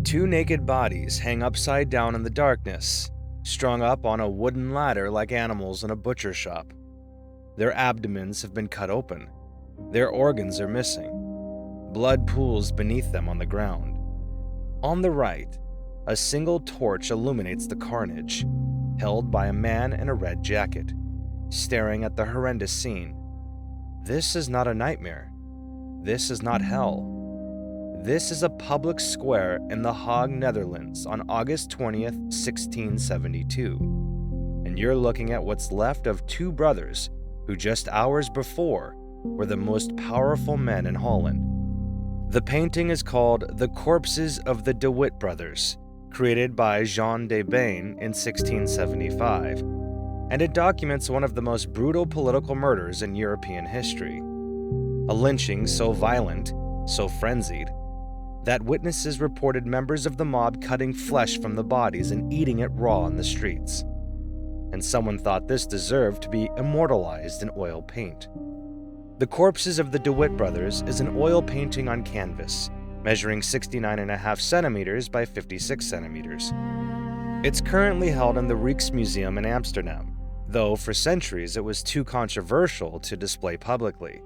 Two naked bodies hang upside down in the darkness, strung up on a wooden ladder like animals in a butcher shop. Their abdomens have been cut open. Their organs are missing. Blood pools beneath them on the ground. On the right, a single torch illuminates the carnage, held by a man in a red jacket, staring at the horrendous scene. This is not a nightmare. This is not hell. This is a public square in The Hague, Netherlands on August 20th, 1672. And you're looking at what's left of two brothers who just hours before were the most powerful men in Holland. The painting is called The Corpses of the De Witt Brothers, created by Jean de Bain in 1675, and it documents one of the most brutal political murders in European history. A lynching so violent, so frenzied, that witnesses reported members of the mob cutting flesh from the bodies and eating it raw in the streets. And someone thought this deserved to be immortalized in oil paint. The Corpses of the De Witt Brothers is an oil painting on canvas, measuring 69.5 centimeters by 56 centimeters. It's currently held in the Rijksmuseum in Amsterdam, though for centuries it was too controversial to display publicly.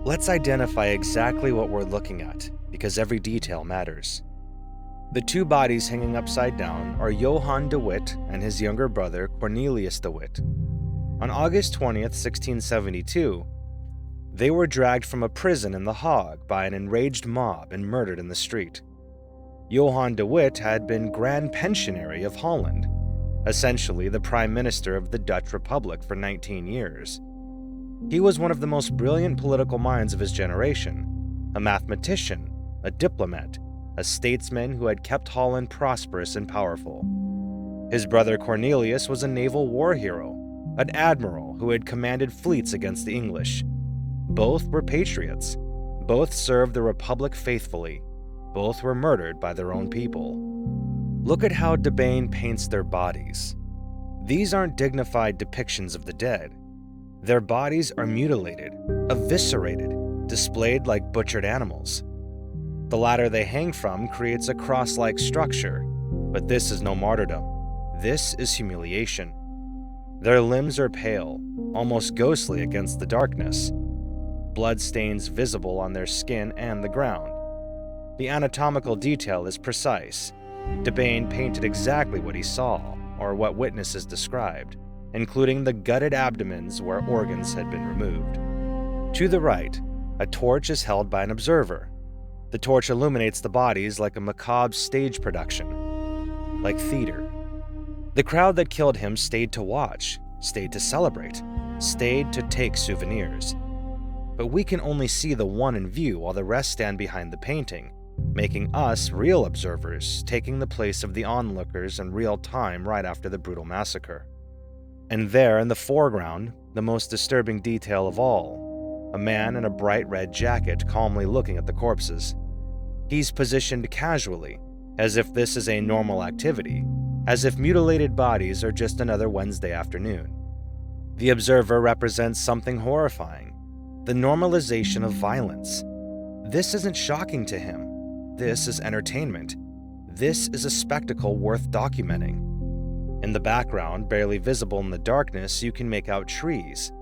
Let's identify exactly what we're looking at, because every detail matters. The two bodies hanging upside down are Johan de Witt and his younger brother Cornelius de Witt. On August 20th, 1672, they were dragged from a prison in The Hague by an enraged mob and murdered in the street. Johan de Witt had been Grand Pensionary of Holland, essentially the Prime Minister of the Dutch Republic for 19 years. He was one of the most brilliant political minds of his generation, a mathematician, a diplomat, a statesman who had kept Holland prosperous and powerful. His brother Cornelius was a naval war hero, an admiral who had commanded fleets against the English. Both were patriots. Both served the Republic faithfully. Both were murdered by their own people. Look at how de Bain paints their bodies. These aren't dignified depictions of the dead. Their bodies are mutilated, eviscerated, displayed like butchered animals. The ladder they hang from creates a cross-like structure, but this is no martyrdom. This is humiliation. Their limbs are pale, almost ghostly against the darkness. Blood stains visible on their skin and the ground. The anatomical detail is precise. De Bain painted exactly what he saw, or what witnesses described, including the gutted abdomens where organs had been removed. To the right, a torch is held by an observer. The torch illuminates the bodies like a macabre stage production, like theater. The crowd that killed him stayed to watch, stayed to celebrate, stayed to take souvenirs. But we can only see the one in view while the rest stand behind the painting, making us real observers, taking the place of the onlookers in real time right after the brutal massacre. And there in the foreground, the most disturbing detail of all, a man in a bright red jacket calmly looking at the corpses. He's positioned casually, as if this is a normal activity, as if mutilated bodies are just another Wednesday afternoon. The observer represents something horrifying, the normalization of violence. This isn't shocking to him. This is entertainment. This is a spectacle worth documenting. In the background, barely visible in the darkness, you can make out trees.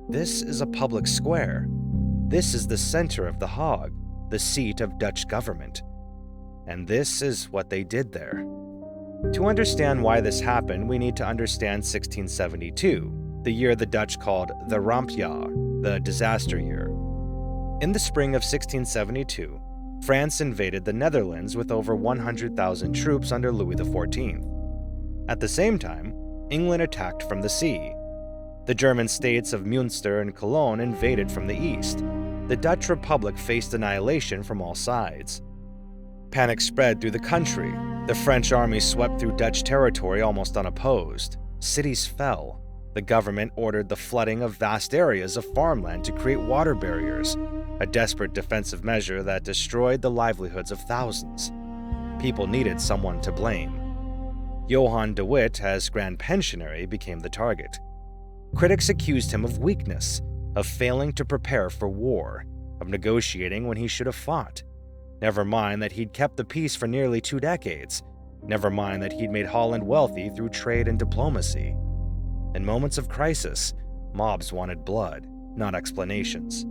This is a public square. This is the center of The Hague, the seat of Dutch government. And this is what they did there. To understand why this happened, we need to understand 1672, the year the Dutch called the Rampjaar, the disaster year. In the spring of 1672, France invaded the Netherlands with over 100,000 troops under Louis XIV. At the same time, England attacked from the sea. The German states of Münster and Cologne invaded from the east. The Dutch Republic faced annihilation from all sides. Panic spread through the country. The French army swept through Dutch territory almost unopposed. Cities fell. The government ordered the flooding of vast areas of farmland to create water barriers, a desperate defensive measure that destroyed the livelihoods of thousands. People needed someone to blame. Johan de Witt, as Grand Pensionary, became the target. Critics accused him of weakness, of failing to prepare for war, of negotiating when he should have fought. Never mind that he'd kept the peace for nearly 2 decades. Never mind that he'd made Holland wealthy through trade and diplomacy. In moments of crisis, mobs wanted blood, not explanations.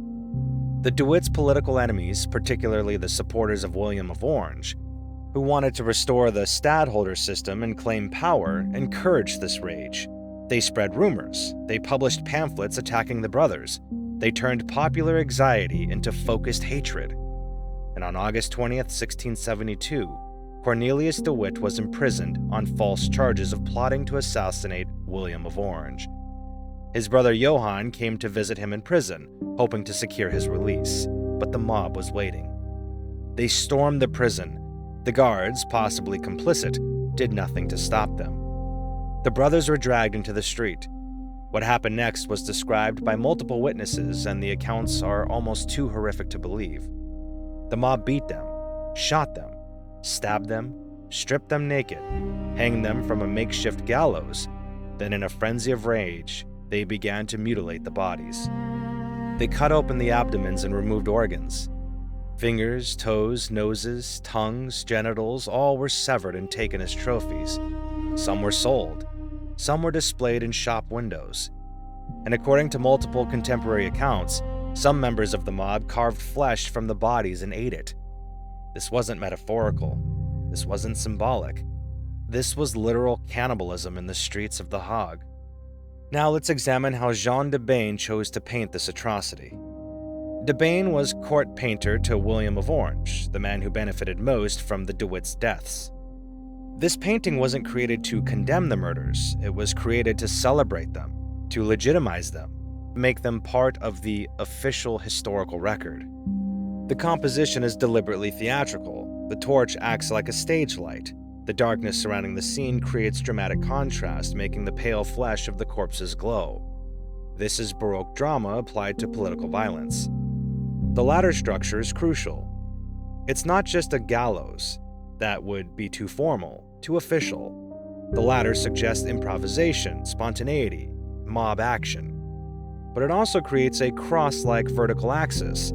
The De Witt's political enemies, particularly the supporters of William of Orange, who wanted to restore the stadtholder system and claim power, encouraged this rage. They spread rumors. They published pamphlets attacking the brothers. They turned popular anxiety into focused hatred. And on August 20th, 1672, Cornelius de Witt was imprisoned on false charges of plotting to assassinate William of Orange. His brother Johann came to visit him in prison, hoping to secure his release, but the mob was waiting. They stormed the prison. The guards, possibly complicit, did nothing to stop them. The brothers were dragged into the street. What happened next was described by multiple witnesses, and the accounts are almost too horrific to believe. The mob beat them, shot them, stabbed them, stripped them naked, hanged them from a makeshift gallows. Then, in a frenzy of rage, they began to mutilate the bodies. They cut open the abdomens and removed organs. Fingers, toes, noses, tongues, genitals, all were severed and taken as trophies. Some were sold. Some were displayed in shop windows. And according to multiple contemporary accounts, some members of the mob carved flesh from the bodies and ate it. This wasn't metaphorical. This wasn't symbolic. This was literal cannibalism in the streets of The Hague. Now let's examine how Jean de Baen chose to paint this atrocity. De Baen was court painter to William of Orange, the man who benefited most from the De Witt's deaths. This painting wasn't created to condemn the murders, it was created to celebrate them, to legitimize them, make them part of the official historical record. The composition is deliberately theatrical. The torch acts like a stage light. The darkness surrounding the scene creates dramatic contrast, making the pale flesh of the corpses glow. This is Baroque drama applied to political violence. The latter structure is crucial. It's not just a gallows. That would be too formal, too official. The latter suggests improvisation, spontaneity, mob action. But it also creates a cross-like vertical axis,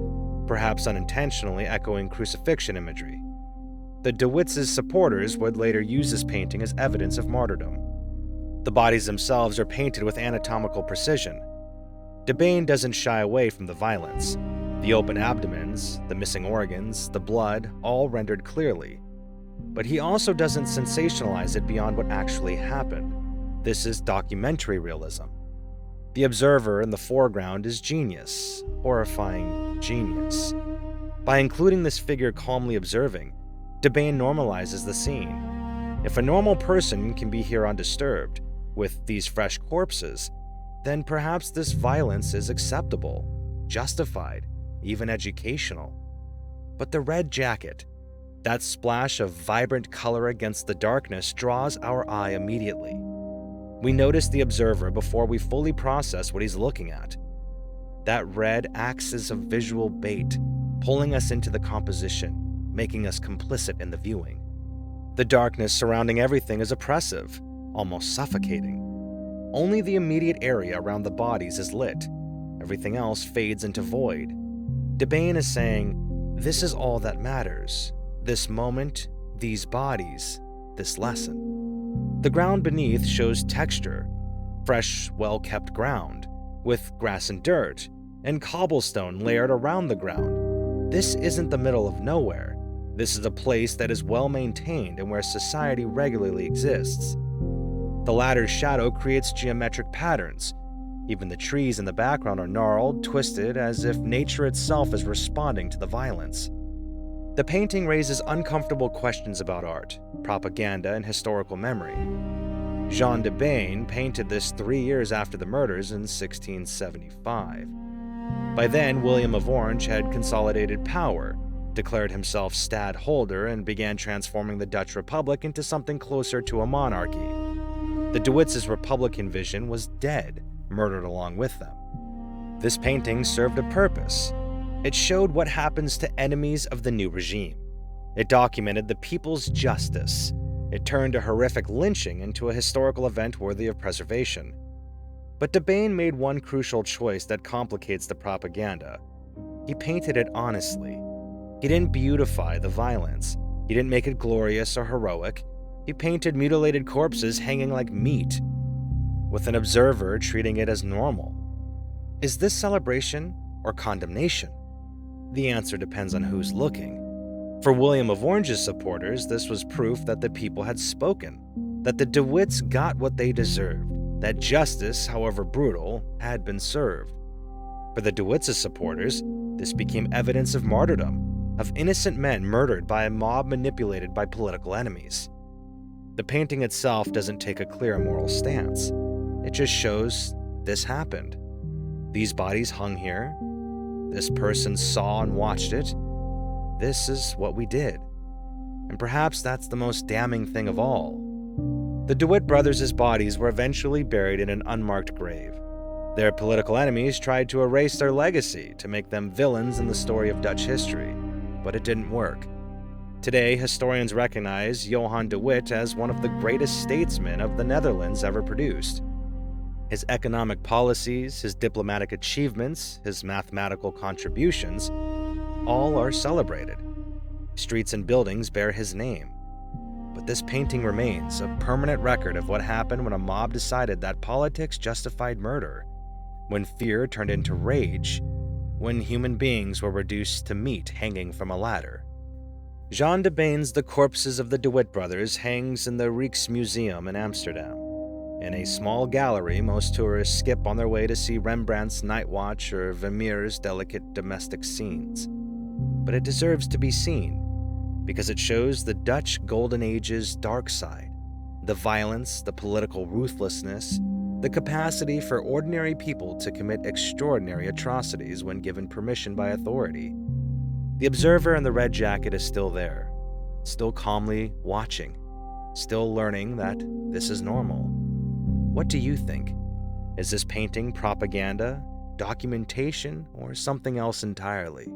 perhaps unintentionally echoing crucifixion imagery. The De Witt's supporters would later use this painting as evidence of martyrdom. The bodies themselves are painted with anatomical precision. De Baen doesn't shy away from the violence. The open abdomens, the missing organs, the blood, all rendered clearly. But he also doesn't sensationalize it beyond what actually happened. This is documentary realism. The observer in the foreground is genius, horrifying genius. By including this figure calmly observing, De Baen normalizes the scene. If a normal person can be here undisturbed, with these fresh corpses, then perhaps this violence is acceptable, justified, even educational. But the red jacket, that splash of vibrant color against the darkness, draws our eye immediately. We notice the observer before we fully process what he's looking at. That red acts as a visual bait, pulling us into the composition, making us complicit in the viewing. The darkness surrounding everything is oppressive, almost suffocating. Only the immediate area around the bodies is lit. Everything else fades into void. De Baen is saying, this is all that matters. This moment, these bodies, this lesson. The ground beneath shows texture, fresh, well-kept ground, with grass and dirt, and cobblestone layered around the ground. This isn't the middle of nowhere. This is a place that is well-maintained and where society regularly exists. The latter's shadow creates geometric patterns. Even the trees in the background are gnarled, twisted, as if nature itself is responding to the violence. The painting raises uncomfortable questions about art, propaganda, and historical memory. Jean de Baen painted this 3 years after the murders in 1675. By then, William of Orange had consolidated power, declared himself stadtholder, and began transforming the Dutch Republic into something closer to a monarchy. The De Witt's Republican vision was dead, murdered along with them. This painting served a purpose. It showed what happens to enemies of the new regime. It documented the people's justice. It turned a horrific lynching into a historical event worthy of preservation. But de Baen made one crucial choice that complicates the propaganda. He painted it honestly. He didn't beautify the violence. He didn't make it glorious or heroic. He painted mutilated corpses hanging like meat, with an observer treating it as normal. Is this celebration or condemnation? The answer depends on who's looking. For William of Orange's supporters, this was proof that the people had spoken, that the DeWitts got what they deserved, that justice, however brutal, had been served. For the DeWitts' supporters, this became evidence of martyrdom, of innocent men murdered by a mob manipulated by political enemies. The painting itself doesn't take a clear moral stance. It just shows this happened. These bodies hung here. This person saw and watched it. This is what we did. And perhaps that's the most damning thing of all. The DeWitt brothers' bodies were eventually buried in an unmarked grave. Their political enemies tried to erase their legacy, to make them villains in the story of Dutch history, but it didn't work. Today, historians recognize Johan de Witt as one of the greatest statesmen of the Netherlands ever produced. His economic policies, his diplomatic achievements, his mathematical contributions, all are celebrated. Streets and buildings bear his name. But this painting remains a permanent record of what happened when a mob decided that politics justified murder, when fear turned into rage, when human beings were reduced to meat hanging from a ladder. Jean de Baen's The Corpses of the DeWitt Brothers hangs in the Rijksmuseum in Amsterdam. In a small gallery most tourists skip on their way to see Rembrandt's Night Watch or Vermeer's delicate domestic scenes. But it deserves to be seen, because it shows the Dutch Golden Age's dark side, the violence, the political ruthlessness, the capacity for ordinary people to commit extraordinary atrocities when given permission by authority. The observer in the red jacket is still there, still calmly watching, still learning that this is normal. What do you think? Is this painting propaganda, documentation, or something else entirely?